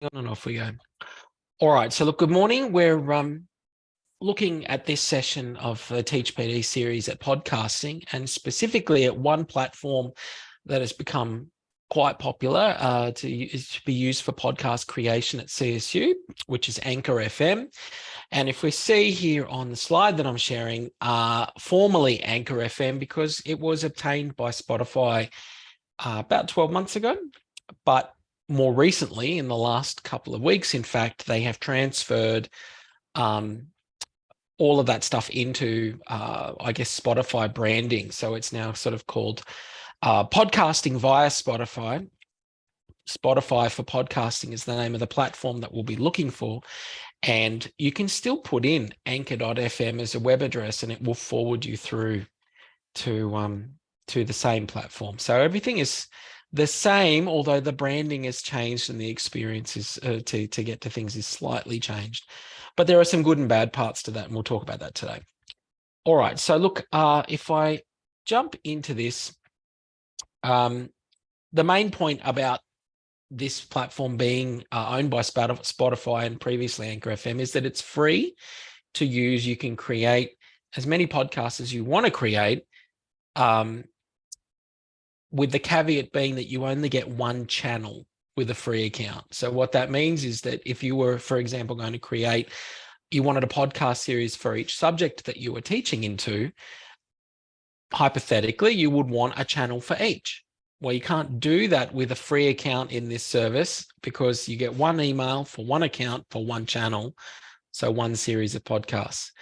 On and off we go. All right. So look, good morning. We're looking at this session of the TeachPD series at podcasting, and specifically at one platform that has become quite popular to be used for podcast creation at CSU, which is Anchor FM. And if we see here on the slide that I'm sharing, formerly Anchor FM, because it was obtained by Spotify about 12 months ago, but more recently, in the last couple of weeks, in fact, they have transferred all of that stuff into, I guess, Spotify branding. So it's now sort of called podcasting via Spotify. Spotify for podcasting is the name of the platform that we'll be looking for. And you can still put in anchor.fm as a web address and it will forward you through to the same platform. So everything is the same, although the branding has changed and the experience is to get to things is slightly changed. But there are some good and bad parts to that, and we'll talk about that today. All right, so look, if I jump into this, the main point about this platform being owned by Spotify and previously Anchor FM is that it's free to use. You can create as many podcasts as you want to create, with the caveat being that you only get one channel with a free account. So what that means is that if you were, for example, going to create, you wanted a podcast series for each subject that you were teaching into, hypothetically, you would want a channel for each. Well, you can't do that with a free account in this service because you get one email for one account for one channel, so one series of podcasts.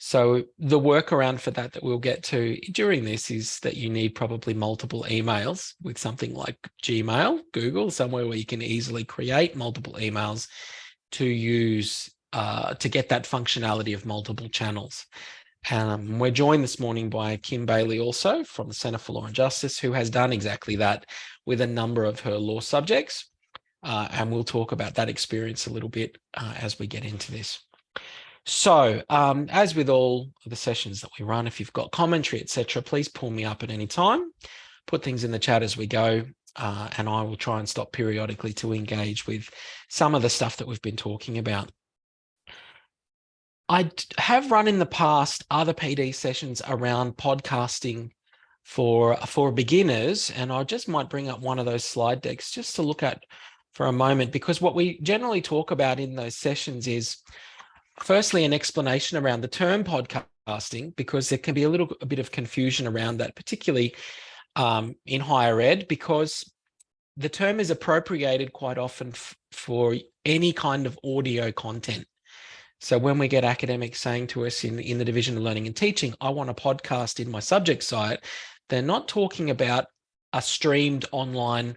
So the workaround for that we'll get to during this is that you need probably multiple emails with something like Gmail, Google, somewhere where you can easily create multiple emails to use to get that functionality of multiple channels. We're joined this morning by Kim Bailey also from the Centre for Law and Justice, who has done exactly that with a number of her law subjects. And we'll talk about that experience a little bit as we get into this. So as with all the sessions that we run, if you've got commentary, etc., please pull me up at any time, put things in the chat as we go, and I will try and stop periodically to engage with some of the stuff that we've been talking about. I have run in the past other PD sessions around podcasting for beginners, and I just might bring up one of those slide decks just to look at for a moment, because what we generally talk about in those sessions is firstly an explanation around the term podcasting, because there can be a bit of confusion around that, particularly in higher ed, because the term is appropriated quite often for any kind of audio content. So when we get academics saying to us in the Division of Learning and Teaching, I want a podcast in my subject site, they're not talking about a streamed online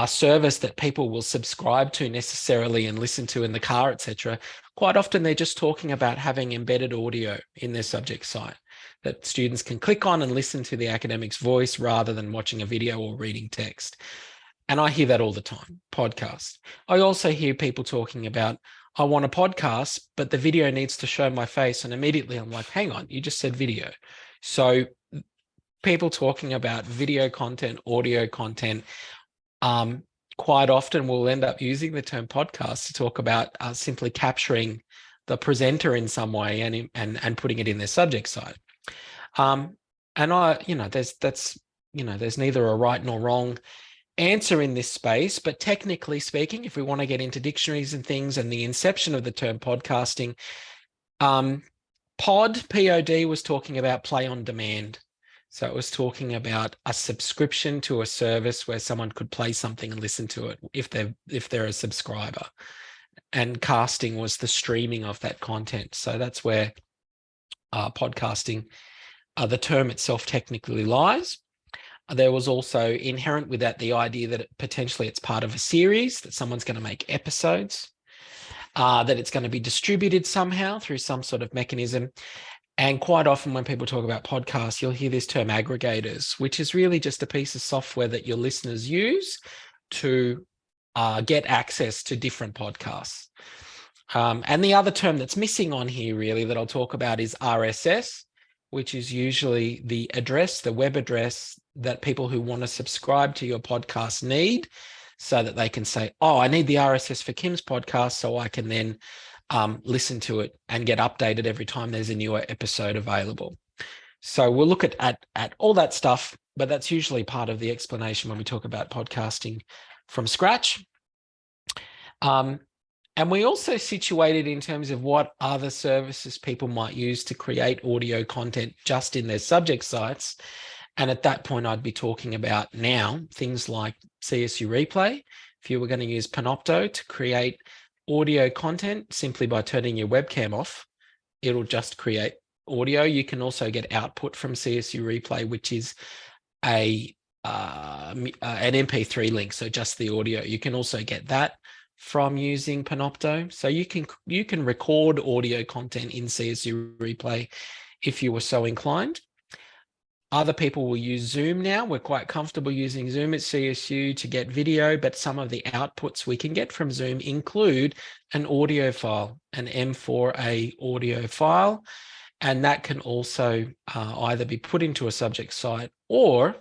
service that people will subscribe to necessarily and listen to in the car, etc. Quite often they're just talking about having embedded audio in their subject site that students can click on and listen to the academic's voice rather than watching a video or reading text. And I hear that all the time, podcast. I also hear people talking about, I want a podcast, but the video needs to show my face. And immediately I'm like, hang on, you just said video. So people talking about video content, audio content, quite often we'll end up using the term podcast to talk about simply capturing the presenter in some way and putting it in their subject site. And there's neither a right nor wrong answer in this space, but technically speaking, if we want to get into dictionaries and things and the inception of the term podcasting, POD was talking about play on demand. So it was talking about a subscription to a service where someone could play something and listen to it if they're a subscriber. And casting was the streaming of that content. So that's where podcasting, the term itself technically lies. There was also inherent with that the idea that potentially it's part of a series, that someone's going to make episodes, that it's going to be distributed somehow through some sort of mechanism. And quite often when people talk about podcasts, you'll hear this term aggregators, which is really just a piece of software that your listeners use to get access to different podcasts. And the other term that's missing on here really that I'll talk about is RSS, which is usually the address, the web address that people who want to subscribe to your podcast need. so that they can say, oh, I need the RSS for Kim's podcast so I can then listen to it and get updated every time there's a newer episode available. So we'll look at all that stuff, but that's usually part of the explanation when we talk about podcasting from scratch. And we also situated in terms of what other services people might use to create audio content just in their subject sites. And at that point, I'd be talking about now things like CSU Replay. If you were going to use Panopto to create audio content simply by turning your webcam off, it'll just create audio. You can also get output from CSU Replay, which is an MP3 link, so just the audio. You can also get that from using Panopto. So you can record audio content in CSU Replay if you were so inclined. Other people will use Zoom now. We're quite comfortable using Zoom at CSU to get video, but some of the outputs we can get from Zoom include an audio file, an M4A audio file, and that can also either be put into a subject site or,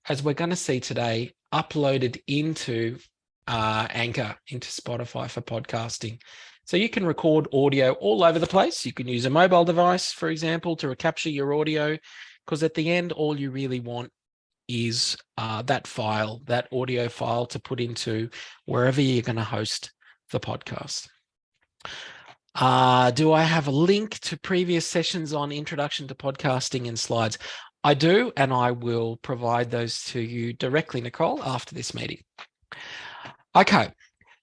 as we're going to see today, uploaded into Anchor, into Spotify for podcasting. So you can record audio all over the place. You can use a mobile device, for example, to capture your audio, because at the end, all you really want is that file, that audio file, to put into wherever you're going to host the podcast. Do I have a link to previous sessions on Introduction to Podcasting and slides? I do, and I will provide those to you directly, Nicole, after this meeting. Okay,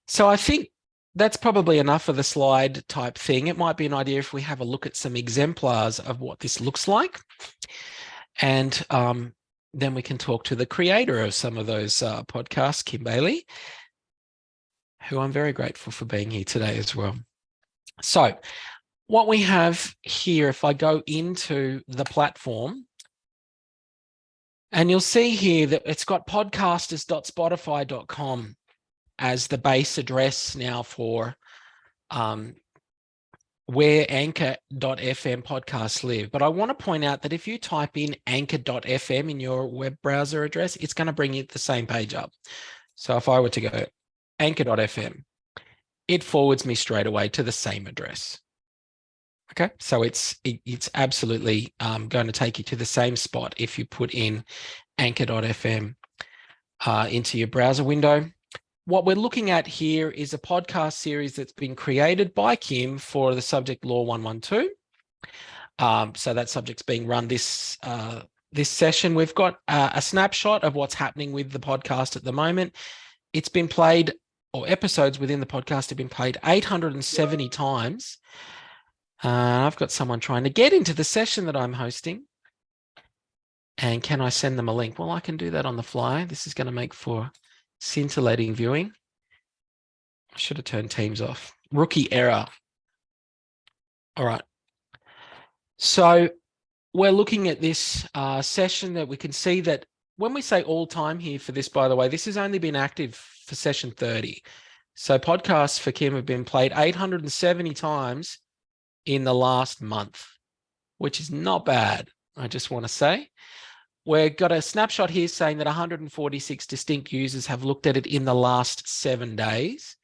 so I think that's probably enough of the slide type thing. It might be an idea if we have a look at some exemplars of what this looks like. And then we can talk to the creator of some of those podcasts, Kim Bailey, who I'm very grateful for being here today as well. So what we have here, if I go into the platform, and you'll see here that it's got podcasters.spotify.com as the base address now for where anchor.fm podcasts live. But I want to point out that if you type in anchor.fm in your web browser address, it's going to bring you the same page up. So if I were to go anchor.fm, it forwards me straight away to the same address. Okay, so it's absolutely going to take you to the same spot if you put in anchor.fm into your browser window. What we're looking at here is a podcast series that's been created by Kim for the subject Law 112. So that subject's being run this session. We've got a snapshot of what's happening with the podcast at the moment. It's been played, or episodes within the podcast have been played 870 times. I've got someone trying to get into the session that I'm hosting. And can I send them a link? Well, I can do that on the fly. This is going to make for scintillating viewing. I should have turned Teams off. Rookie error. All right. So we're looking at this session that we can see that when we say all time here for this, by the way, this has only been active for session 30. So podcasts for Kim have been played 870 times in the last month, which is not bad, I just want to say. We've got a snapshot here saying that 146 distinct users have looked at it in the last 7 days.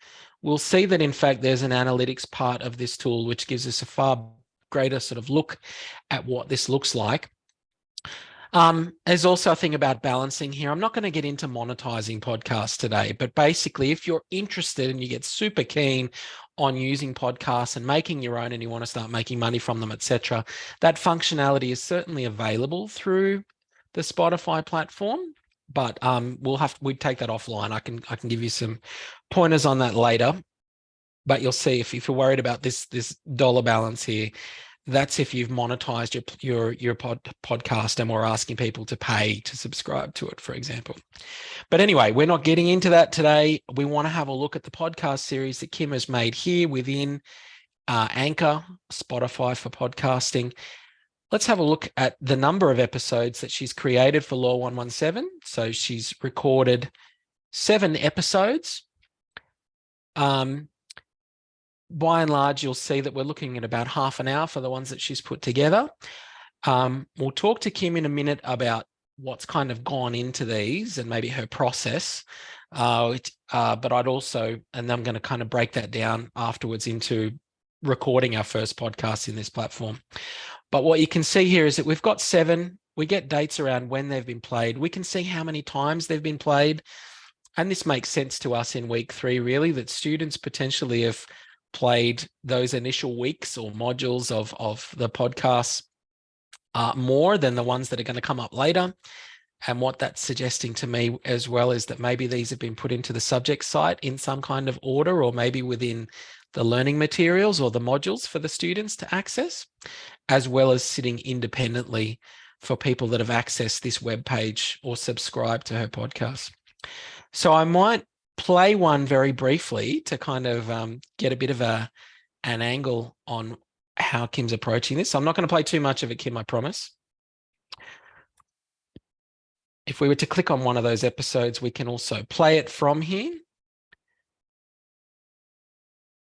We'll see that, in fact, there's an analytics part of this tool, which gives us a far greater sort of look at what this looks like. There's also a thing about balancing here. I'm not going to get into monetizing podcasts today, but basically, if you're interested and you get super keen on using podcasts and making your own and you want to start making money from them, etc., that functionality is certainly available through the Spotify platform, but we'd take that offline. I can give you some pointers on that later, but you'll see if you're worried about this dollar balance here, that's if you've monetized your podcast and we're asking people to pay to subscribe to it, for example. But anyway, we're not getting into that today. We want to have a look at the podcast series that Kim has made here within Anchor, Spotify for podcasting. Let's have a look at the number of episodes that she's created for Law 117. So she's recorded 7 episodes. By and large, you'll see that we're looking at about half an hour for the ones that she's put together. We'll talk to Kim in a minute about what's kind of gone into these and maybe her process. But I'd also, and I'm going to kind of break that down afterwards into recording our first podcast in this platform. But what you can see here is that we've got 7. We get dates around when they've been played. We can see how many times they've been played. And this makes sense to us in week 3, really, that students potentially have played those initial weeks or modules of the podcast more than the ones that are going to come up later. And what that's suggesting to me as well is that maybe these have been put into the subject site in some kind of order, or maybe within the learning materials or the modules for the students to access, as well as sitting independently for people that have accessed this web page or subscribed to her podcast. So I might play one very briefly to kind of get a bit of an angle on how Kim's approaching this. I'm not going to play too much of it, Kim, I promise. If we were to click on one of those episodes, we can also play it from here.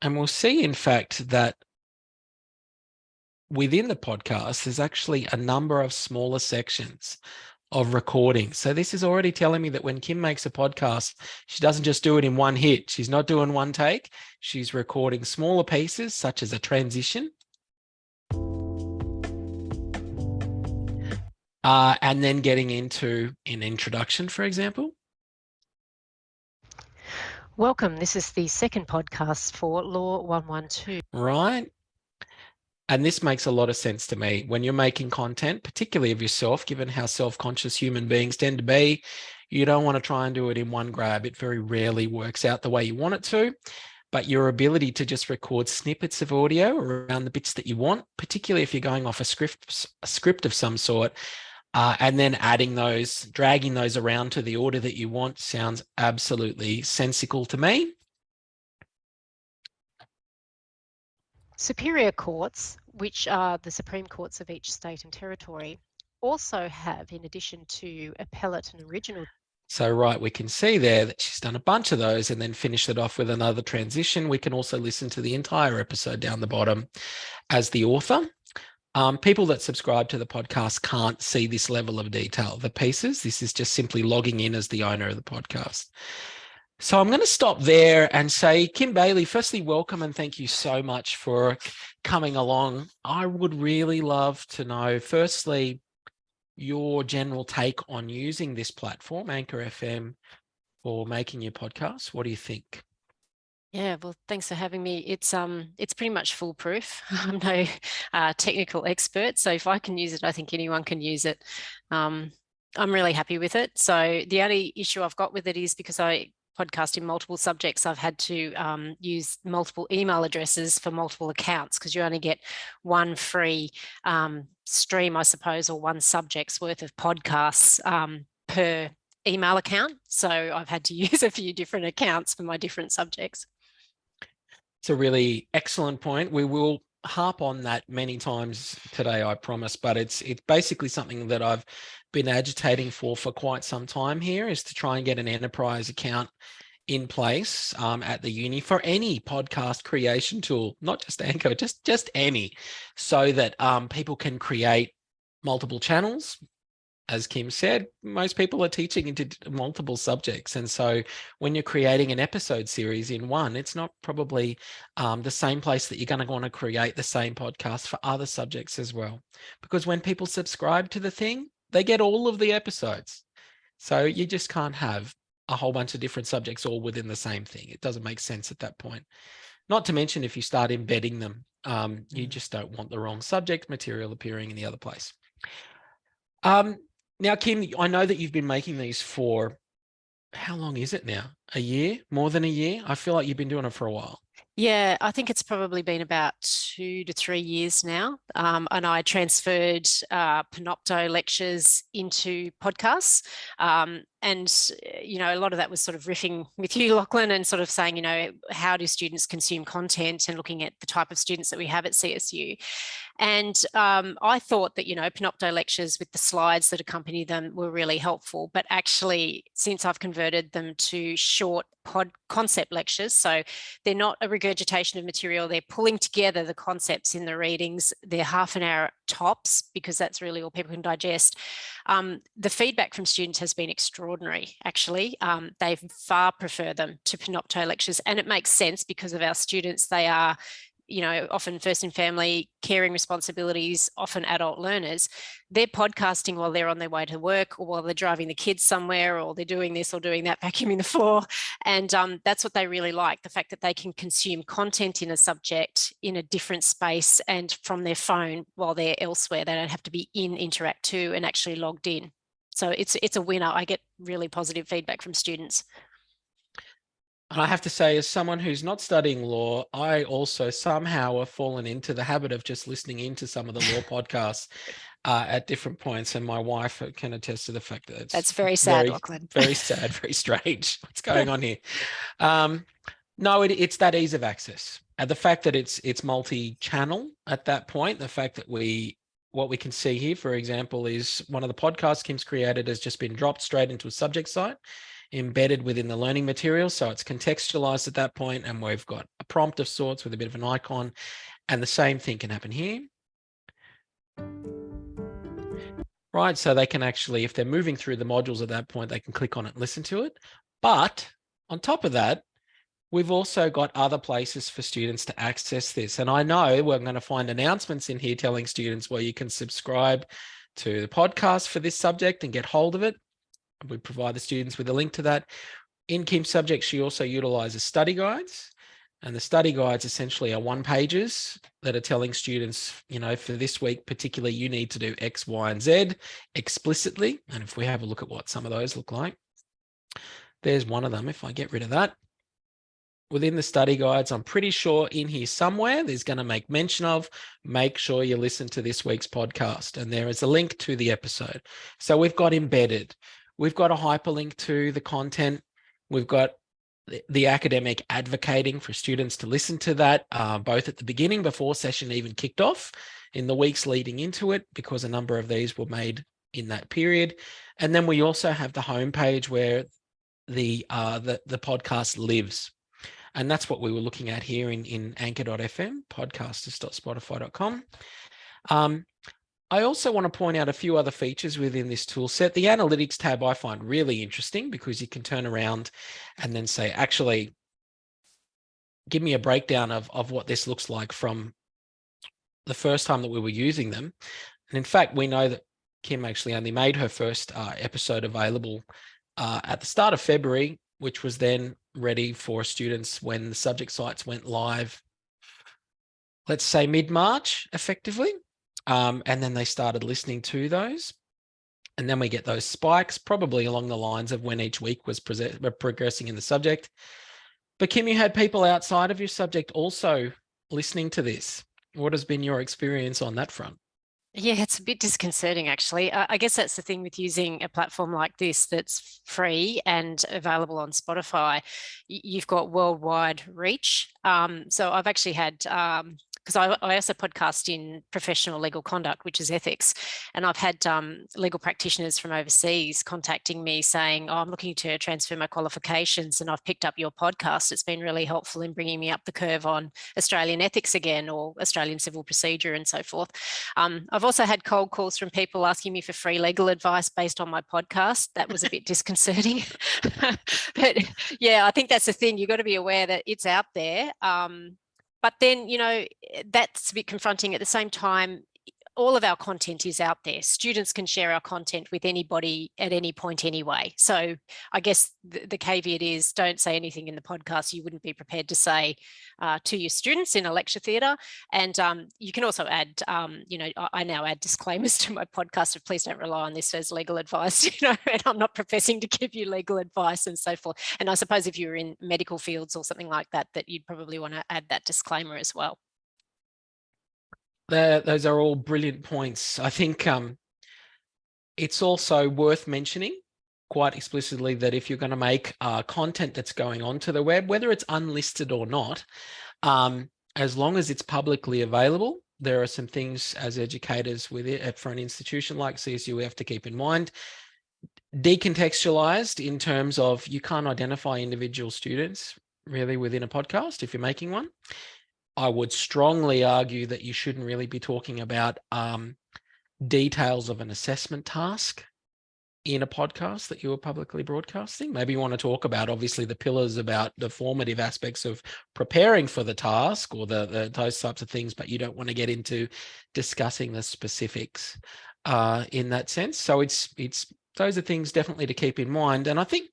And we'll see, in fact, that within the podcast, there's actually a number of smaller sections of recording. So this is already telling me that when Kim makes a podcast, she doesn't just do it in one hit. She's not doing one take. She's recording smaller pieces, such as a transition. And then getting into an introduction, for example. Welcome. This is the second podcast for Law 112. Right. And this makes a lot of sense to me. When you're making content, particularly of yourself, given how self-conscious human beings tend to be, you don't want to try and do it in one grab. It very rarely works out the way you want it to. But your ability to just record snippets of audio around the bits that you want, particularly if you're going off a script of some sort, and then adding those, dragging those around to the order that you want, sounds absolutely sensical to me. Superior courts, which are the Supreme Courts of each state and territory, also have, in addition to appellate and original. So, right, we can see there that she's done a bunch of those and then finished it off with another transition. We can also listen to the entire episode down the bottom as the author. People that subscribe to the podcast can't see this level of detail, the pieces. This is just simply logging in as the owner of the podcast. So I'm going to stop there and say, Kim Bailey, firstly, welcome and thank you so much for coming along. I would really love to know, firstly, your general take on using this platform, Anchor FM, for making your podcast. What do you think? Yeah, well, thanks for having me. It's pretty much foolproof. I'm no technical expert, so if I can use it, I think anyone can use it. I'm really happy with it. So the only issue I've got with it is because I podcast in multiple subjects, I've had to use multiple email addresses for multiple accounts because you only get one free stream, I suppose, or one subject's worth of podcasts per email account. So I've had to use a few different accounts for my different subjects. It's a really excellent point. We will harp on that many times today, I promise, but it's basically something that I've been agitating for quite some time here, is to try and get an enterprise account in place at the uni for any podcast creation tool, not just Anchor, just any, so that people can create multiple channels. As Kim said, most people are teaching into multiple subjects. And so when you're creating an episode series in one, it's not probably the same place that you're going to want to create the same podcast for other subjects as well. Because when people subscribe to the thing, they get all of the episodes. So you just can't have a whole bunch of different subjects all within the same thing. It doesn't make sense at that point. Not to mention if you start embedding them, you just don't want the wrong subject material appearing in the other place. Now, Kim, I know that you've been making these for, how long is it now? A year? More than a year? I feel like you've been doing it for a while. Yeah, I think it's probably been about 2 to 3 years now. And I transferred Panopto lectures into podcasts. you know, a lot of that was sort of riffing with you, Lachlan, and sort of saying, you know, how do students consume content, and looking at the type of students that we have at CSU. And I thought that, you know, Panopto lectures with the slides that accompany them were really helpful. But actually, since I've converted them to short concept lectures, so they're not a regurgitation of material, they're pulling together the concepts in the readings. They're half an hour tops, because that's really all people can digest. The feedback from students has been extraordinary, actually. They far prefer them to Panopto lectures, and it makes sense because of our students. They are, you know, often first in family, caring responsibilities, often adult learners. They're podcasting while they're on their way to work, or while they're driving the kids somewhere, or they're doing this or doing that, vacuuming the floor. And that's what they really like, the fact that they can consume content in a subject in a different space and from their phone while they're elsewhere. They don't have to be in Interact 2 and actually logged in. So it's a winner. I get really positive feedback from students. And I have to say, as someone who's not studying law, I also somehow have fallen into the habit of just listening into some of the law podcasts at different points. And my wife can attest to the fact that that's very sad, Lachlan. Very sad, very strange. What's going on here? No, it's that ease of access. And the fact that it's multi-channel at that point, the fact that what we can see here, for example, is one of the podcasts Kim's created has just been dropped straight into a subject site, embedded within the learning material. So it's contextualized at that point, and we've got a prompt of sorts with a bit of an icon, and the same thing can happen here. Right, so they can actually, if they're moving through the modules at that point, they can click on it and listen to it. But on top of that, we've also got other places for students to access this. And I know we're going to find announcements in here telling students where you can subscribe to the podcast for this subject and get hold of it. We provide the students with a link to that. In Kim's subject, she also utilizes study guides. And the study guides essentially are one-pagers that are telling students, you know, for this week particularly, you need to do X, Y, and Z explicitly. And if we have a look at what some of those look like, there's one of them. If I get rid of that, within the study guides, I'm pretty sure in here somewhere, there's going to make mention of, make sure you listen to this week's podcast. And there is a link to the episode. So we've got embedded. We've got a hyperlink to the content. We've got the academic advocating for students to listen to that, both at the beginning before session even kicked off, in the weeks leading into it, because a number of these were made in that period. And then we also have the homepage where the podcast lives. And that's what we were looking at here in anchor.fm, podcasters.spotify.com. I also want to point out a few other features within this tool set. The analytics tab I find really interesting, because you can turn around and then say, actually, give me a breakdown of what this looks like from the first time that we were using them. And in fact, we know that Kim actually only made her first episode available at the start of February, which was then ready for students when the subject sites went live, let's say mid-March, effectively. And then they started listening to those. And then we get those spikes, probably along the lines of when each week was progressing in the subject. But Kim, you had people outside of your subject also listening to this. What has been your experience on that front? Yeah, it's a bit disconcerting, actually. I guess that's the thing with using a platform like this that's free and available on Spotify. You've got worldwide reach. So I've actually had because I also podcast in professional legal conduct, which is ethics. And I've had legal practitioners from overseas contacting me saying, oh, I'm looking to transfer my qualifications and I've picked up your podcast. It's been really helpful in bringing me up the curve on Australian ethics again, or Australian civil procedure and so forth. I've also had cold calls from people asking me for free legal advice based on my podcast. That was a bit disconcerting. But yeah, I think that's the thing. You've got to be aware that it's out there. But then, you know, that's a bit confronting. At the same time, all of our content is out there. Students can share our content with anybody at any point anyway. So I guess the caveat is, don't say anything in the podcast you wouldn't be prepared to say to your students in a lecture theatre. And you can also add, you know, I now add disclaimers to my podcast of please don't rely on this as legal advice, you know, and I'm not professing to give you legal advice and so forth. And I suppose if you're in medical fields or something like that, that you'd probably want to add that disclaimer as well. Those are all brilliant points. I think it's also worth mentioning quite explicitly that if you're going to make content that's going onto the web, whether it's unlisted or not, as long as it's publicly available, there are some things as educators with it for an institution like CSU we have to keep in mind. Decontextualized in terms of you can't identify individual students really within a podcast if you're making one. I would strongly argue that you shouldn't really be talking about details of an assessment task in a podcast that you are publicly broadcasting. Maybe you want to talk about, obviously, the pillars about the formative aspects of preparing for the task or those types of things, but you don't want to get into discussing the specifics in that sense. So it's those are things definitely to keep in mind. And I think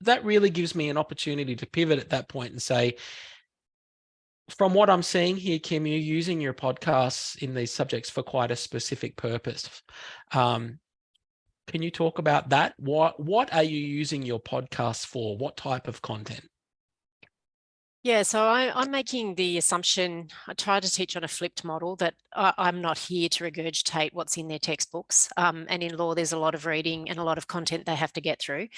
that really gives me an opportunity to pivot at that point and say, from what I'm seeing here, Kim, you're using your podcasts in these subjects for quite a specific purpose. Can you talk about that? What are you using your podcasts for? What type of content? Yeah, so I'm making the assumption, I try to teach on a flipped model, that I'm not here to regurgitate what's in their textbooks. And in law, there's a lot of reading and a lot of content they have to get through.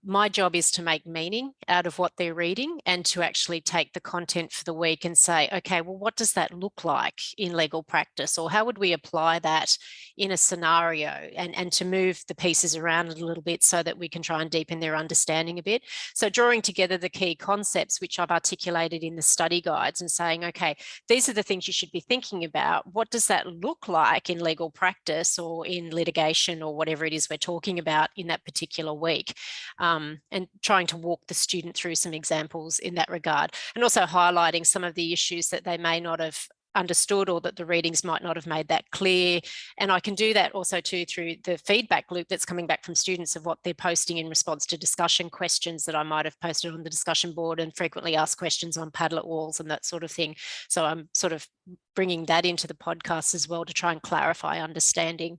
My job is to make meaning out of what they're reading and to actually take the content for the week and say, okay, well, what does that look like in legal practice? Or how would we apply that in a scenario, and to move the pieces around a little bit so that we can try and deepen their understanding a bit. So drawing together the key concepts, which I've articulated in the study guides, and saying, okay, these are the things you should be thinking about. What does that look like in legal practice or in litigation or whatever it is we're talking about in that particular week? And trying to walk the student through some examples in that regard, and also highlighting some of the issues that they may not have understood or that the readings might not have made that clear. And I can do that also too through the feedback loop that's coming back from students of what they're posting in response to discussion questions that I might have posted on the discussion board, and frequently asked questions on Padlet walls and that sort of thing. So I'm sort of bringing that into the podcast as well to try and clarify understanding.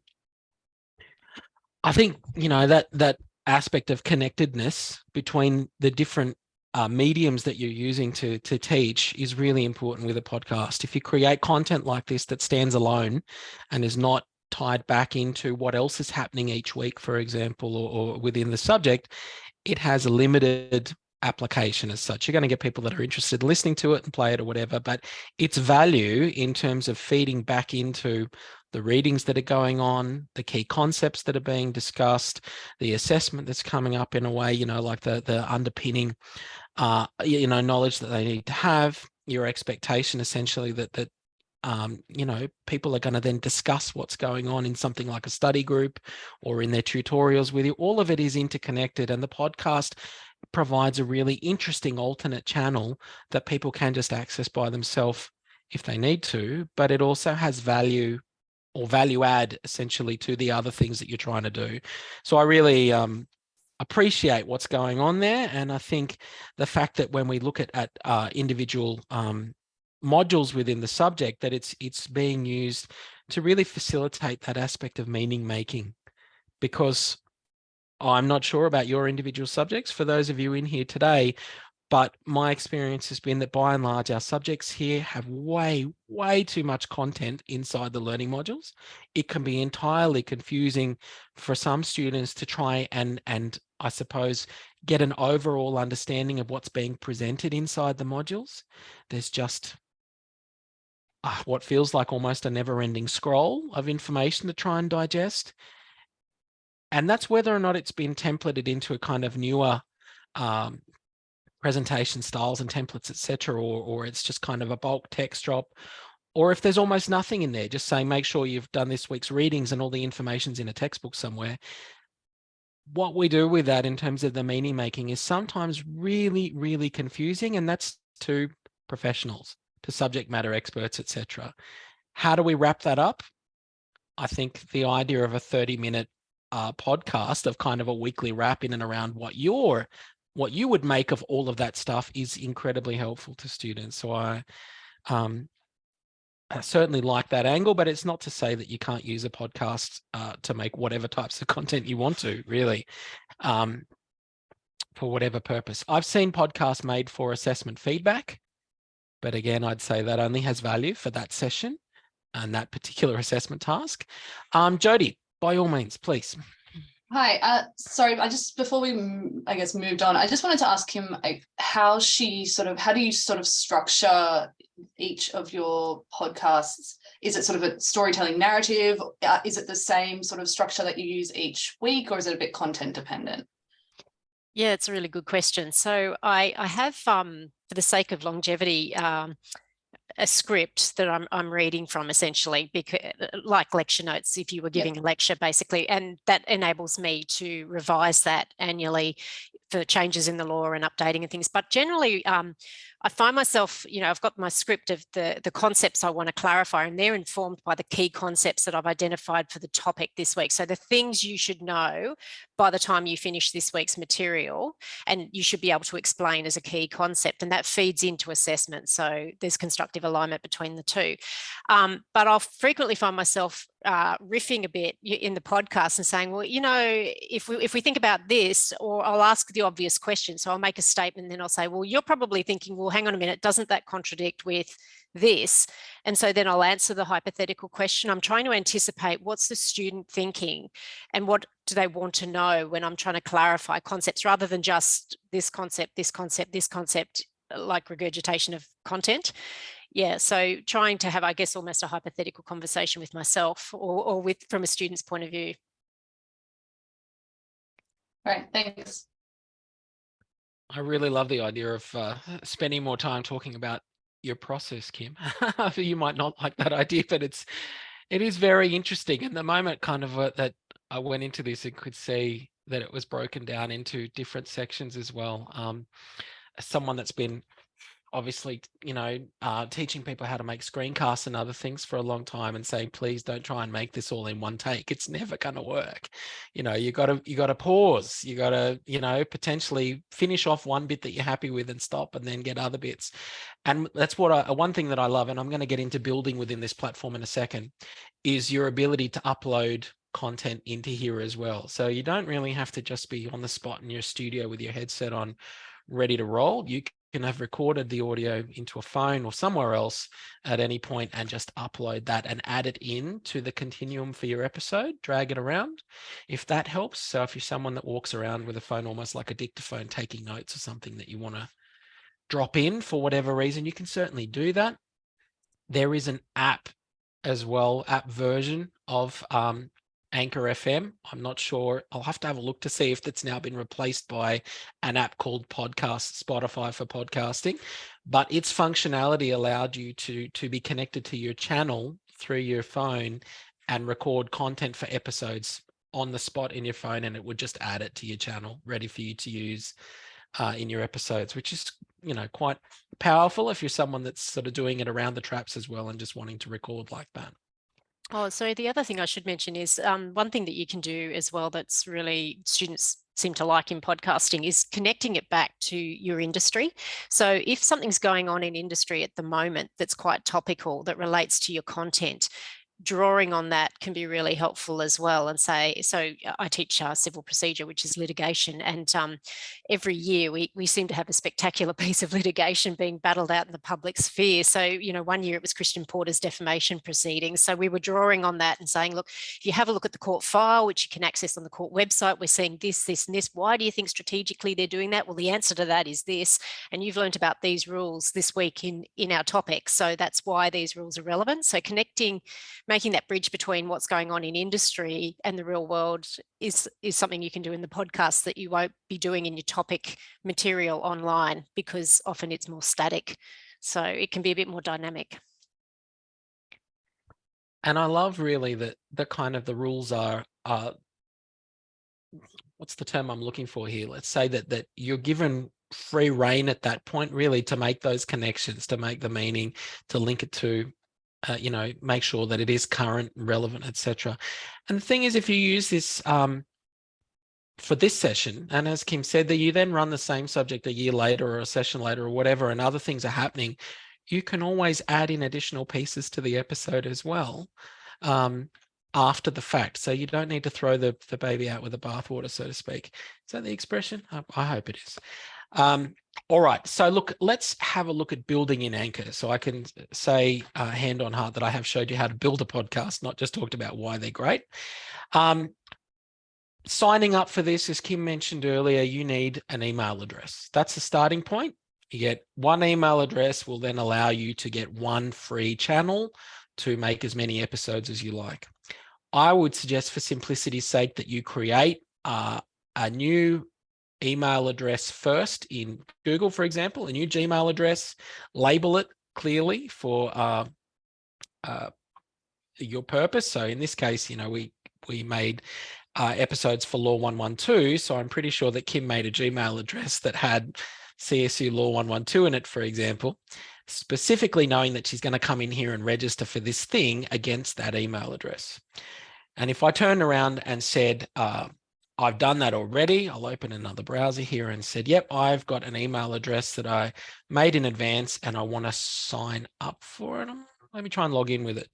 I think, that aspect of connectedness between the different mediums that you're using to teach is really important with a podcast. If you create content like this that stands alone and is not tied back into what else is happening each week, for example, or within the subject, it has a limited application as such. You're going to get people that are interested in listening to it and play it or whatever, but its value in terms of feeding back into the readings that are going on, the key concepts that are being discussed, the assessment that's coming up in a way, like the underpinning knowledge that they need to have, your expectation essentially that people are going to then discuss what's going on in something like a study group or in their tutorials with you. All of it is interconnected, and the podcast provides a really interesting alternate channel that people can just access by themselves if they need to, but it also has value or value add essentially to the other things that you're trying to do. So I really appreciate what's going on there. And I think the fact that when we look at individual modules within the subject, that it's being used to really facilitate that aspect of meaning making, because I'm not sure about your individual subjects for those of you in here today, but my experience has been that by and large, our subjects here have way, way too much content inside the learning modules. It can be entirely confusing for some students to try and I suppose, get an overall understanding of what's being presented inside the modules. There's just what feels like almost a never-ending scroll of information to try and digest. And that's whether or not it's been templated into a kind of newer presentation styles and templates, etc., or it's just kind of a bulk text drop, or if there's almost nothing in there, just saying, make sure you've done this week's readings and all the information's in a textbook somewhere. What we do with that in terms of the meaning making is sometimes really, really confusing, and that's to professionals, to subject matter experts, etc. How do we wrap that up? I think the idea of a 30-minute podcast of kind of a weekly wrap in and around what you would make of all of that stuff is incredibly helpful to students. So I certainly like that angle, but it's not to say that you can't use a podcast to make whatever types of content you want to, really, for whatever purpose. I've seen podcasts made for assessment feedback, but again, I'd say that only has value for that session and that particular assessment task. Jody, by all means, please. Hi, sorry, before we, I guess, moved on, I just wanted to ask him how do you sort of structure each of your podcasts? Is it sort of a storytelling narrative? Is it the same sort of structure that you use each week, or is it a bit content dependent? Yeah, it's a really good question. So I have, for the sake of longevity, a script that I'm reading from, essentially, because like lecture notes, if you were giving a lecture, basically, and that enables me to revise that annually for changes in the law and updating and things. But generally, I find myself, I've got my script of the concepts I want to clarify, and they're informed by the key concepts that I've identified for the topic this week. So the things you should know by the time you finish this week's material, and you should be able to explain as a key concept, and that feeds into assessment. So there's constructive alignment between the two. But I'll frequently find myself riffing a bit in the podcast and saying, well, if we think about this, or I'll ask the obvious question. So I'll make a statement, and then I'll say, well, you're probably thinking, well, hang on a minute, doesn't that contradict with this? And so then I'll answer the hypothetical question. I'm trying to anticipate what's the student thinking and what do they want to know when I'm trying to clarify concepts, rather than just this concept, this concept, this concept, like regurgitation of content. Yeah, so trying to have, I guess, almost a hypothetical conversation with myself, or with from a student's point of view. Right, thanks. I really love the idea of spending more time talking about your process, Kim. You might not like that idea, but it is very interesting. And the moment kind of that I went into this and could see that it was broken down into different sections as well. As someone that's been obviously, teaching people how to make screencasts and other things for a long time, and saying, please don't try and make this all in one take. It's never going to work. You got to pause. You got to, potentially finish off one bit that you're happy with and stop, and then get other bits. And that's what one thing that I love, and I'm going to get into building within this platform in a second, is your ability to upload content into here as well. So you don't really have to just be on the spot in your studio with your headset on, ready to roll. You can have recorded the audio into a phone or somewhere else at any point and just upload that and add it in to the continuum for your episode, drag it around, if that helps. So if you're someone that walks around with a phone almost like a dictaphone taking notes or something that you want to drop in for whatever reason, you can certainly do that. There is an app as well, app version of Anchor FM. I'm not sure. I'll have to have a look to see if that's now been replaced by an app called Spotify for podcasting. But its functionality allowed you to be connected to your channel through your phone and record content for episodes on the spot in your phone, and it would just add it to your channel, ready for you to use in your episodes, which is, quite powerful if you're someone that's sort of doing it around the traps as well and just wanting to record like that. Oh, so the other thing I should mention is one thing that you can do as well that's really students seem to like in podcasting is connecting it back to your industry. So if something's going on in industry at the moment that's quite topical, that relates to your content, drawing on that can be really helpful as well. And say, so I teach civil procedure, which is litigation, and every year we seem to have a spectacular piece of litigation being battled out in the public sphere. So, one year it was Christian Porter's defamation proceedings. So we were drawing on that and saying, look, if you have a look at the court file, which you can access on the court website, we're seeing this, this, and this. Why do you think strategically they're doing that? Well, the answer to that is this, and you've learned about these rules this week in our topic. So that's why these rules are relevant. So making that bridge between what's going on in industry and the real world is something you can do in the podcast that you won't be doing in your topic material online, because often it's more static. So it can be a bit more dynamic. And I love really that the kind of the rules are, what's the term I'm looking for here? Let's say that you're given free rein at that point, really, to make those connections, to make the meaning, to link it to, make sure that it is current, relevant, etc. And the thing is, if you use this for this session, and as Kim said, that you then run the same subject a year later or a session later or whatever, and other things are happening, you can always add in additional pieces to the episode as well after the fact. So you don't need to throw the baby out with the bathwater, so to speak. Is that the expression? I hope it is. All right, so look, let's have a look at building in Anchor. So I can say hand on heart that I have showed you how to build a podcast, not just talked about why they're great. signing up for this, as Kim mentioned earlier, you need an email address. That's the starting point. You get one email address will then allow you to get one free channel to make as many episodes as you like. I would suggest, for simplicity's sake, that you create a new email address first in Google, for example, a new Gmail address, label it clearly for your purpose. So in this case, you know, we made episodes for Law 112. So I'm pretty sure that Kim made a Gmail address that had CSU Law 112 in it, for example, specifically knowing that she's going to come in here and register for this thing against that email address. And if I turned around and said, I've done that already, I'll open another browser here and said, yep, I've got an email address that I made in advance and I want to sign up for it. Let me try and log in with it.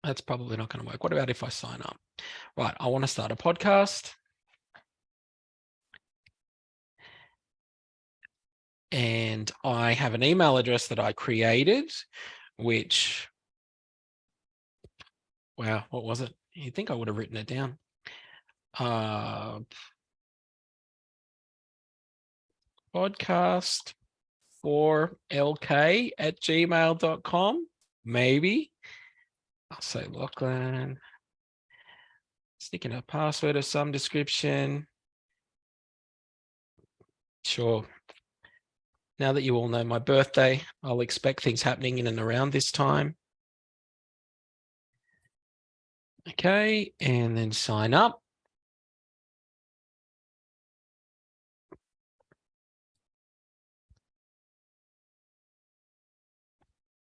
That's probably not going to work. What about if I sign up? Right, I want to start a podcast. And I have an email address that I created, which, wow, what was it? You'd think I would have written it down. Podcast for lk@gmail.com, maybe. I'll say Lachlan. Stick in a password of some description. Sure. Now that you all know my birthday, I'll expect things happening in and around this time. Okay, and then sign up.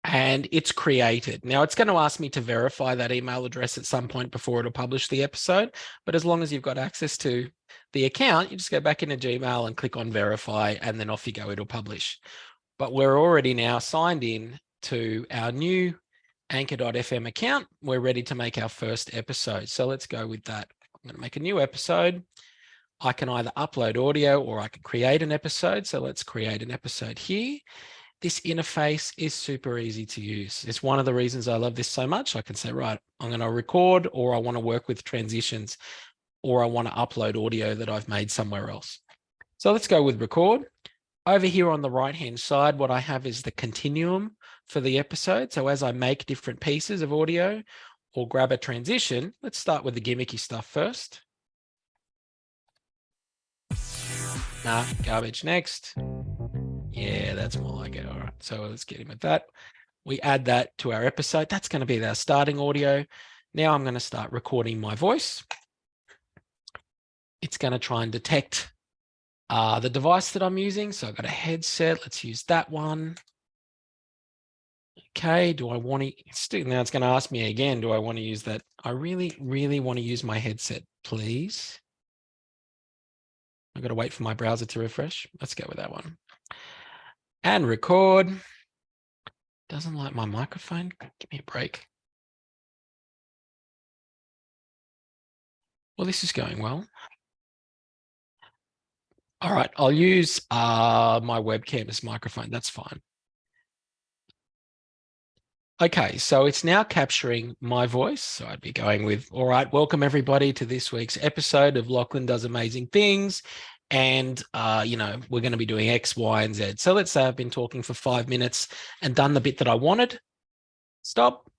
And it's created. Now it's going to ask me to verify that email address at some point before it'll publish the episode. But as long as you've got access to the account, you just go back into Gmail and click on verify, and then off you go, it'll publish. But we're already now signed in to our new anchor.fm account. We're ready to make our first episode. So let's go with that. I'm going to make a new episode. I can either upload audio or I can create an episode. So let's create an episode here. This interface is super easy to use. It's one of the reasons I love this so much. I can say, right, I'm going to record, or I want to work with transitions, or I want to upload audio that I've made somewhere else. So let's go with record. Over here on the right-hand side, what I have is the continuum for the episode. So as I make different pieces of audio or grab a transition, let's start with the gimmicky stuff first. Nah, garbage. Next. Yeah, that's more like it. All right, so let's get in with that. We add that to our episode. That's going to be our starting audio. Now I'm going to start recording my voice. It's going to try and detect the device that I'm using. So I've got a headset. Let's use that one. Okay, do I want to, now it's going to ask me again, do I want to use that? I really, really want to use my headset, please. I've got to wait for my browser to refresh. Let's go with that one. And record. Doesn't like my microphone. Give me a break. Well, this is going well. All right, I'll use my webcam as microphone. That's fine. Okay, so it's now capturing my voice. So I'd be going with, all right, welcome everybody to this week's episode of Lachlan Does Amazing Things. And, you know, we're going to be doing X, Y, and Z. So let's say I've been talking for 5 minutes and done the bit that I wanted. Stop.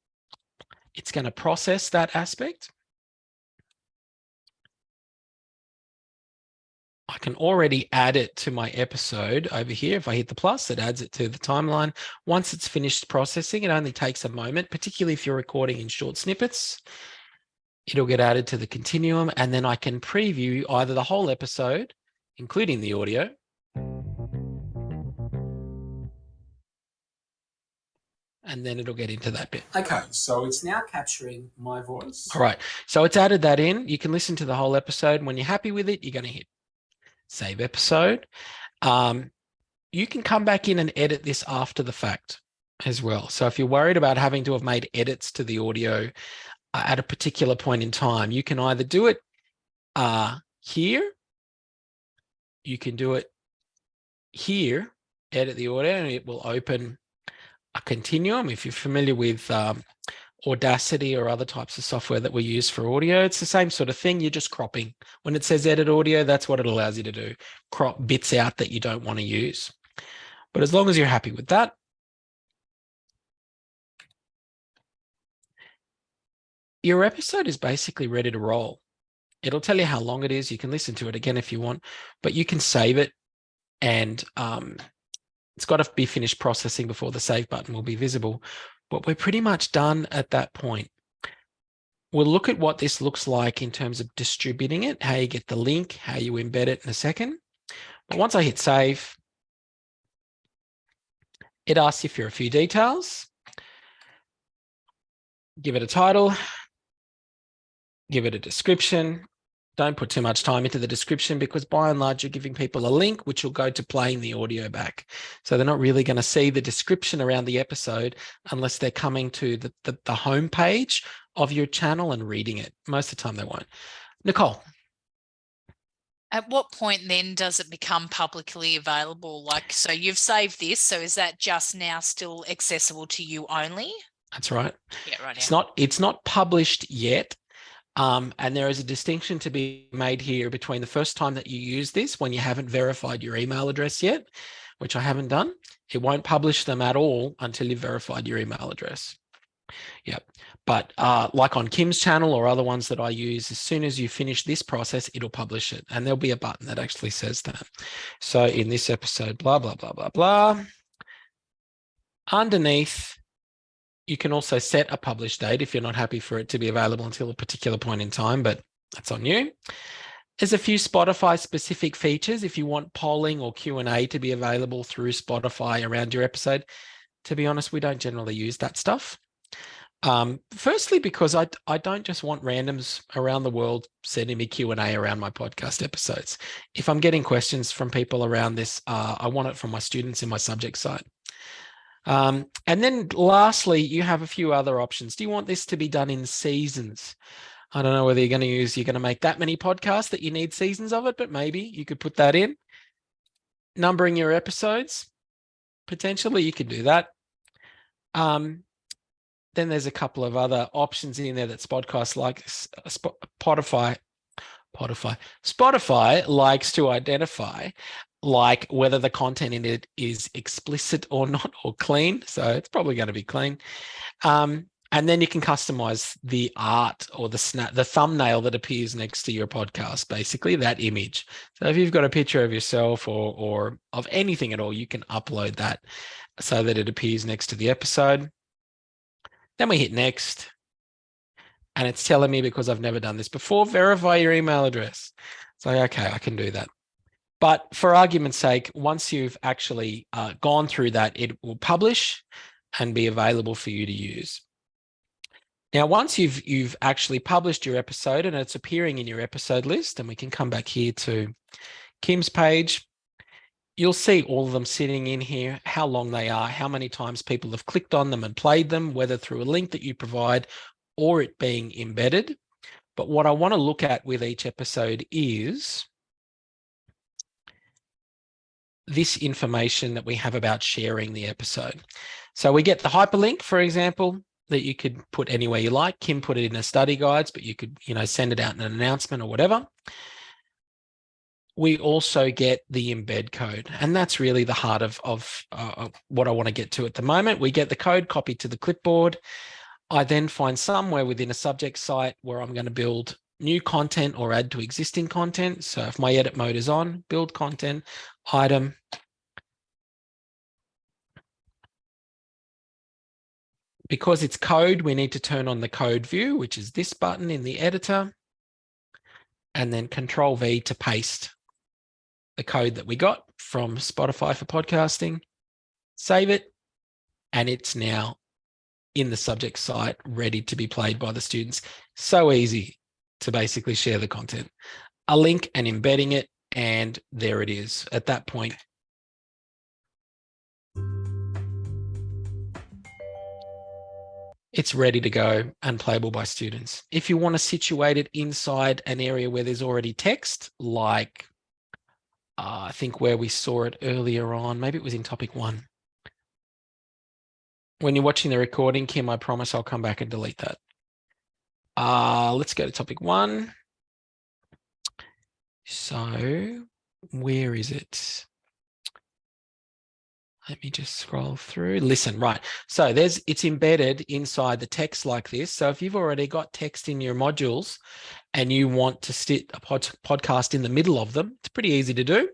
It's going to process that aspect. I can already add it to my episode over here. If I hit the plus, it adds it to the timeline. Once it's finished processing, it only takes a moment, particularly if you're recording in short snippets. It'll get added to the continuum, and then I can preview either the whole episode, including the audio, and then it'll get into that bit. Okay, so it's now capturing my voice. All right, so it's added that in. You can listen to the whole episode. When you're happy with it, you're going to hit save episode. You can come back in and edit this after the fact as well. So if you're worried about having to have made edits to the audio at a particular point in time, you can either do it here, you can do it here, edit the audio, and it will open a continuum. If you're familiar with Audacity or other types of software that we use for audio. It's the same sort of thing. You're just cropping. When it says edit audio, that's what it allows you to do. Crop bits out that you don't want to use. But as long as you're happy with that, your episode is basically ready to roll. It'll tell you how long it is. You can listen to it again if you want, but you can save it, and it's got to be finished processing before the save button will be visible. But we're pretty much done at that point. We'll look at what this looks like in terms of distributing it, how you get the link, how you embed it in a second. But once I hit save, it asks you for a few details. Give it a title, give it a description. Don't put too much time into the description, because by and large, you're giving people a link which will go to playing the audio back. So they're not really going to see the description around the episode unless they're coming to the home page of your channel and reading it. Most of the time they won't. Nicole. At what point then does it become publicly available? Like, so you've saved this, so is that just now still accessible to you only? That's right. Yeah, right. It's not published yet. And there is a distinction to be made here between the first time that you use this, when you haven't verified your email address yet, which I haven't done. It won't publish them at all until you've verified your email address. Yep. But like on Kim's channel or other ones that I use, as soon as you finish this process, it'll publish it. And there'll be a button that actually says that. So in this episode, blah, blah, blah, blah, blah. Underneath, you can also set a publish date if you're not happy for it to be available until a particular point in time, but that's on you. There's a few Spotify specific features if you want polling or Q&A to be available through Spotify around your episode. To be honest, we don't generally use that stuff. Firstly, because I don't just want randoms around the world sending me Q&A around my podcast episodes. If I'm getting questions from people around this, I want it from my students in my subject site. And then lastly, you have a few other options. Do you want this to be done in seasons? I don't know whether you're going to make that many podcasts that you need seasons of it, but maybe you could put that in. Numbering your episodes, potentially you could do that. Then there's a couple of other options in there that Spotify likes to identify, like whether the content in it is explicit or not, or clean. So it's probably going to be clean. And then you can customize the art or the thumbnail that appears next to your podcast, basically that image. So if you've got a picture of yourself or of anything at all, you can upload that so that it appears next to the episode. Then we hit next, and it's telling me, because I've never done this before, verify your email address. So, okay, I can do that. But for argument's sake, once you've actually gone through that, it will publish and be available for you to use. Now, once you've actually published your episode and it's appearing in your episode list, and we can come back here to Kim's page, you'll see all of them sitting in here, how long they are, how many times people have clicked on them and played them, whether through a link that you provide or it being embedded. But what I want to look at with each episode is this information that we have about sharing the episode. So we get the hyperlink, for example, that you could put anywhere you like. Kim put it in her study guides, but you could, send it out in an announcement or whatever. We also get the embed code, and that's really the heart of what I want to get to at the moment. We get the code copied to the clipboard. I then find somewhere within a subject site where I'm going to build new content or add to existing content. So if my edit mode is on, build content, item. Because it's code, we need to turn on the code view, which is this button in the editor, and then Control V to paste the code that we got from Spotify for podcasting, save it, and it's now in the subject site, ready to be played by the students. So easy to basically share the content. A link and embedding it, and there it is. At that point, it's ready to go and playable by students. If you want to situate it inside an area where there's already text, like I think where we saw it earlier on, maybe it was in topic 1. when you're watching the recording, Kim, I promise I'll come back and delete that. Let's go to topic 1. So where is it? Let me just scroll through. Listen, right. So it's embedded inside the text like this. So if you've already got text in your modules and you want to sit a podcast in the middle of them, it's pretty easy to do.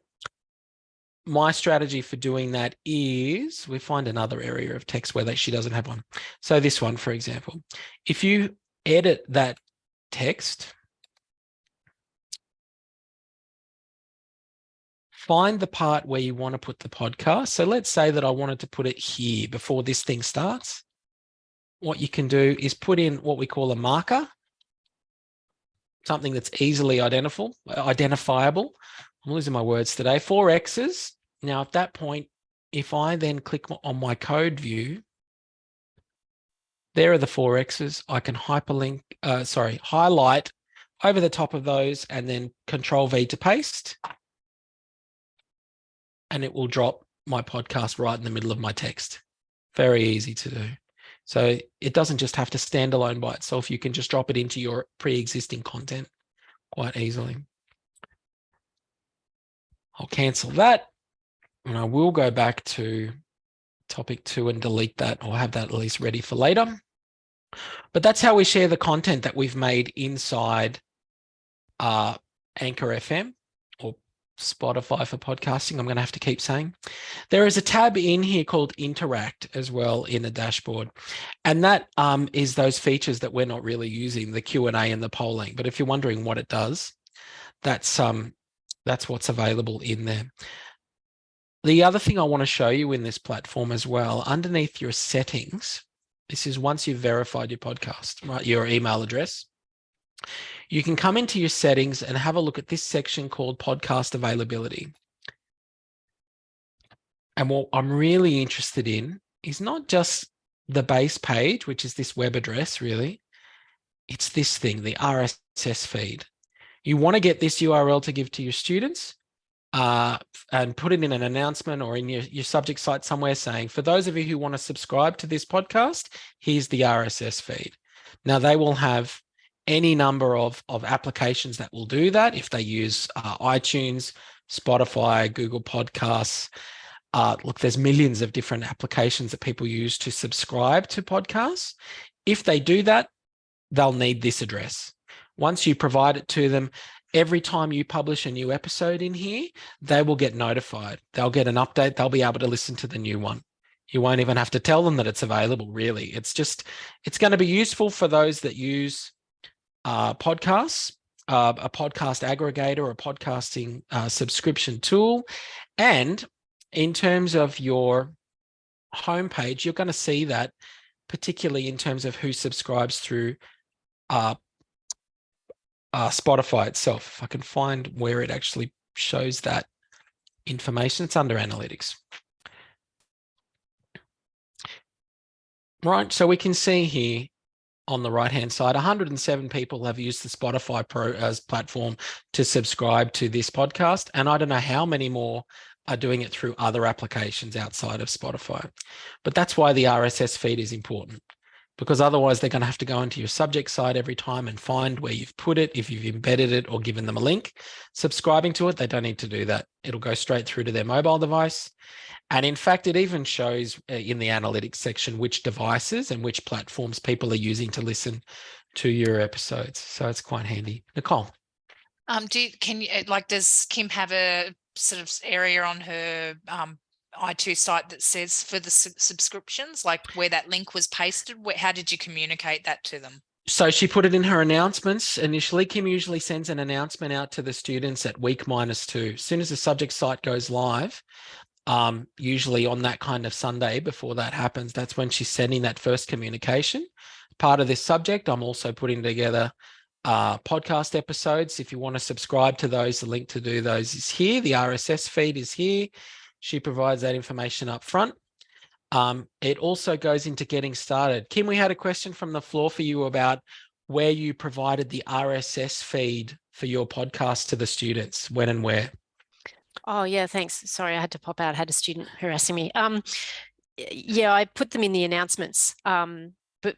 My strategy for doing that is we find another area of text where she doesn't have one. So this one, for example, if you edit that text, find the part where you want to put the podcast. So let's say that I wanted to put it here before this thing starts. What you can do is put in what we call a marker, something that's easily identifiable. I'm losing my words today. 4 X's. Now, at that point, if I then click on my code view, there are the 4 X's. I can highlight over the top of those and then Control V to paste. And it will drop my podcast right in the middle of my text. Very easy to do. So it doesn't just have to stand alone by itself. You can just drop it into your pre-existing content quite easily. I'll cancel that. And I will go back to topic 2 and delete that, or have that at least ready for later. But that's how we share the content that we've made inside Anchor FM, or Spotify for podcasting. I'm going to have to keep saying. There is a tab in here called Interact as well in the dashboard. And that is those features that we're not really using, the Q&A and the polling. But if you're wondering what it does, that's what's available in there. The other thing I want to show you in this platform as well, underneath your settings, this is once you've verified your podcast, right, your email address, you can come into your settings and have a look at this section called podcast availability. And what I'm really interested in is not just the base page, which is this web address, really. It's this thing, the RSS feed. You want to get this URL to give to your students and put it in an announcement or in your subject site somewhere saying, for those of you who want to subscribe to this podcast, here's the RSS feed. Now, they will have any number of applications that will do that if they use iTunes, Spotify, Google Podcasts. Look, there's millions of different applications that people use to subscribe to podcasts. If they do that, they'll need this address. Once you provide it to them, every time you publish a new episode in here, they will get notified. They'll get an update. They'll be able to listen to the new one. You won't even have to tell them that it's available, really. It's going to be useful for those that use podcasts, a podcast aggregator or a podcasting subscription tool. And in terms of your homepage, you're going to see that, particularly in terms of who subscribes through Spotify itself. If I can find where it actually shows that information, it's under analytics. Right, so we can see here on the right-hand side, 107 people have used the Spotify platform to subscribe to this podcast, and I don't know how many more are doing it through other applications outside of Spotify. But that's why the RSS feed is important, because otherwise they're going to have to go into your subject site every time and find where you've put it, if you've embedded it or given them a link. Subscribing to it, they don't need to do that. It'll go straight through to their mobile device. And in fact, it even shows in the analytics section which devices and which platforms people are using to listen to your episodes. So it's quite handy. Nicole. Does Kim have a sort of area on her i2 site that says for the subscriptions, like where that link was pasted? How did you communicate that to them? So she put it in her announcements initially. Kim usually sends an announcement out to the students at week -2. As soon as the subject site goes live, usually on that kind of Sunday before that happens, that's when she's sending that first communication. Part of this subject, I'm also putting together podcast episodes. If you want to subscribe to those, the link to do those is here. The RSS feed is here. She provides that information up front. It also goes into getting started. Kim, we had a question from the floor for you about where you provided the RSS feed for your podcast to the students, when and where. Oh, yeah, thanks. Sorry, I had to pop out. I had a student harassing me. Yeah, I put them in the announcements, but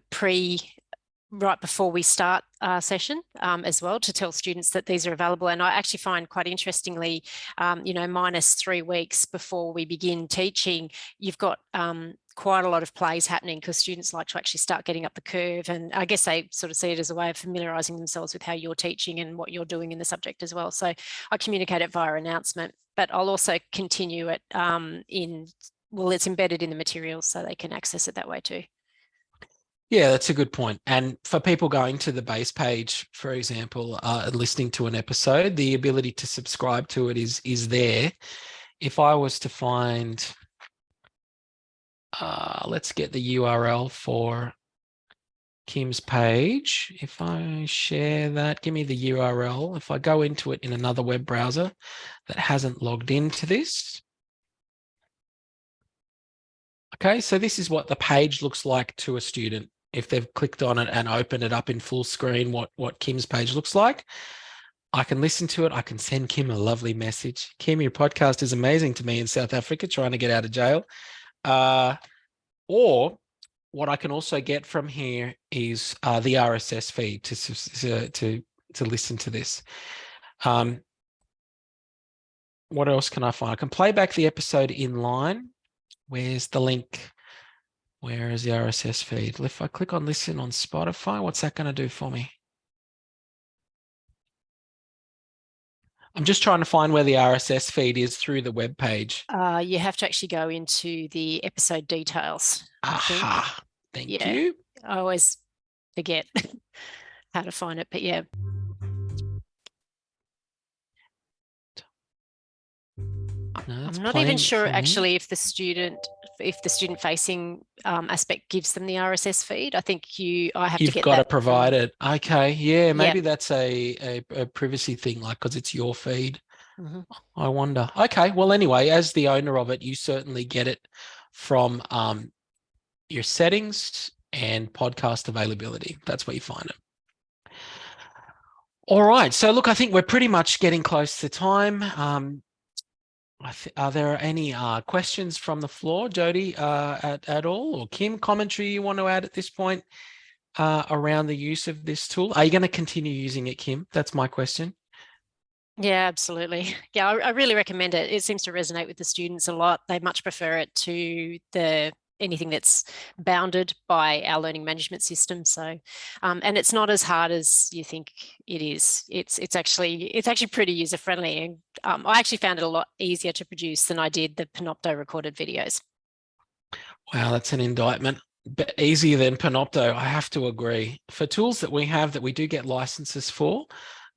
right before we start our session as well, to tell students that these are available. And I actually find, quite interestingly, minus 3 weeks before we begin teaching, you've got quite a lot of plays happening, because students like to actually start getting up the curve. And I guess they sort of see it as a way of familiarising themselves with how you're teaching and what you're doing in the subject as well. So I communicate it via announcement, but I'll also continue it it's embedded in the materials, so they can access it that way too. Yeah, that's a good point. And for people going to the base page, for example, listening to an episode, the ability to subscribe to it is there. If I was to find, let's get the URL for Kim's page. If I share that, give me the URL. If I go into it in another web browser that hasn't logged into this. Okay, so this is what the page looks like to a student. If they've clicked on it and opened it up in full screen, what Kim's page looks like. I can listen to it. I can send Kim a lovely message. Kim, your podcast is amazing to me in South Africa, trying to get out of jail. Or what I can also get from here is the RSS feed to listen to this. What else can I find? I can play back the episode in line. Where's the link? Where is the RSS feed? If I click on listen on Spotify, what's that going to do for me? I'm just trying to find where the RSS feed is through the web page. You have to actually go into the episode details. Aha, thank you. I always forget how to find it, but yeah. No, I'm not even sure actually if the student facing aspect gives them the RSS feed. I think I have to get that. You've got to provide it. Okay, yeah, maybe that's a privacy thing, like, because it's your feed. Mm-hmm. I wonder. Okay, well, anyway, as the owner of it, you certainly get it from your settings and podcast availability. That's where you find it. All right, so look, I think we're pretty much getting close to time. Are there any questions from the floor, Jody, at all, or Kim, commentary you want to add at this point around the use of this tool? Are you going to continue using it, Kim? That's my question. Yeah, absolutely. Yeah, I really recommend it. It seems to resonate with the students a lot. They much prefer it to anything that's bounded by our learning management system. So, and it's not as hard as you think it is. It's actually pretty user friendly. And I actually found it a lot easier to produce than I did the Panopto recorded videos. Wow, that's an indictment. But easier than Panopto, I have to agree. For tools that we have that we do get licenses for,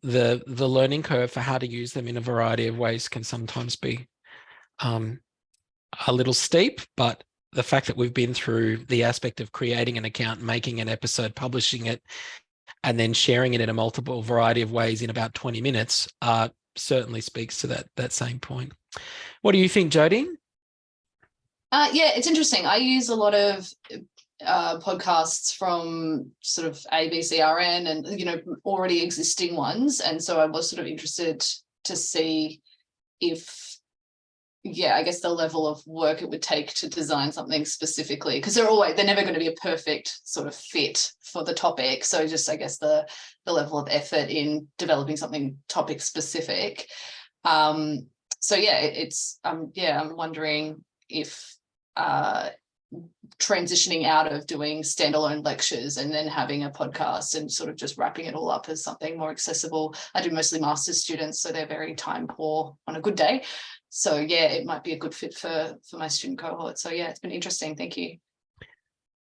the learning curve for how to use them in a variety of ways can sometimes be a little steep, but the fact that we've been through the aspect of creating an account, making an episode, publishing it, and then sharing it in a multiple variety of ways in about 20 minutes certainly speaks to that same point. What do you think, Jody? Yeah, it's interesting. I use a lot of podcasts from sort of ABCRN and, already existing ones. And so I was sort of interested to see if, I guess the level of work it would take to design something specifically, because they're never going to be a perfect sort of fit for the topic. So just, I guess, the level of effort in developing something topic specific. So yeah, I'm wondering if transitioning out of doing standalone lectures and then having a podcast and sort of just wrapping it all up as something more accessible. I do mostly master's students, so they're very time poor on a good day. So yeah, it might be a good fit for my student cohort. So yeah, it's been interesting. Thank you.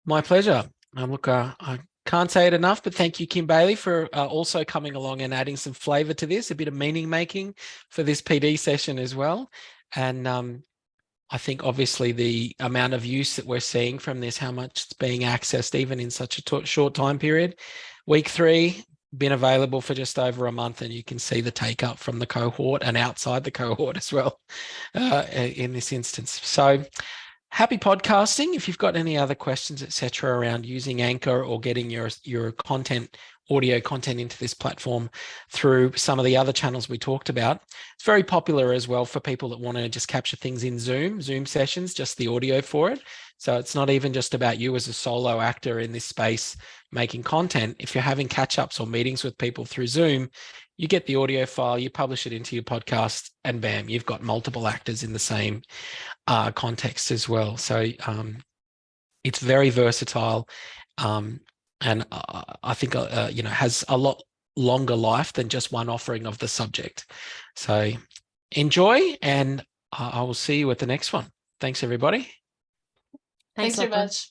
My pleasure. Look, I can't say it enough, but thank you, Kim Bailey, for also coming along and adding some flavour to this, a bit of meaning making for this PD session as well. And I think obviously the amount of use that we're seeing from this, how much it's being accessed even in such a short time period. Week 3, been available for just over a month, and you can see the take up from the cohort and outside the cohort as well in this instance. So happy podcasting. If you've got any other questions, etc., around using Anchor or getting your content audio content into this platform through some of the other channels we talked about. It's very popular as well for people that want to just capture things in Zoom sessions, just the audio for it. So it's not even just about you as a solo actor in this space making content. If you're having catch-ups or meetings with people through Zoom, you get the audio file, you publish it into your podcast, and bam, you've got multiple actors in the same context as well. So it's very versatile. And I think, has a lot longer life than just one offering of the subject. So enjoy, and I will see you at the next one. Thanks, everybody. Thanks very much.